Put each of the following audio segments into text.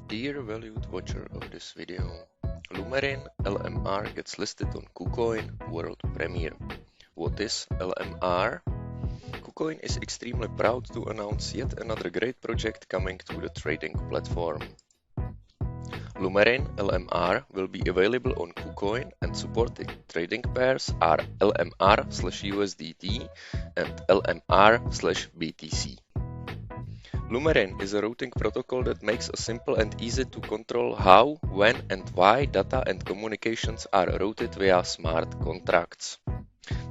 Dear valued watcher of this video, Lumerin LMR gets listed on KuCoin world premiere. What is LMR? KuCoin is extremely proud to announce yet another great project coming to the trading platform. Lumerin LMR will be available on KuCoin and supported trading pairs are LMR/USDT and LMR/BTC. Lumerin is a routing protocol that makes it simple and easy to control how, when and why data and communications are routed via smart contracts.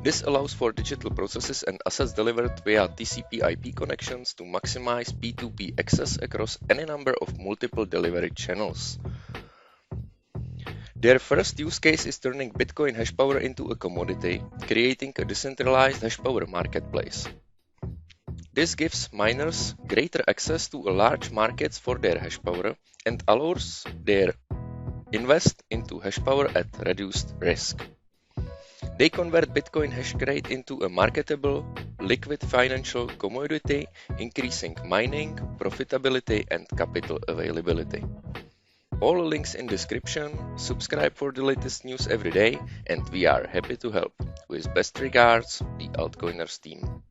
This allows for digital processes and assets delivered via TCP/IP connections to maximize P2P access across any number of multiple delivery channels. Their first use case is turning Bitcoin hash power into a commodity, creating a decentralized hash power marketplace. This gives miners greater access to a large markets for their hash power and allows their invest into hash power at reduced risk. They convert Bitcoin hash rate into a marketable, liquid financial commodity, increasing mining, profitability and capital availability. All links in description, subscribe for the latest news every day, and we are happy to help. With best regards, the ALTCOINERZ team.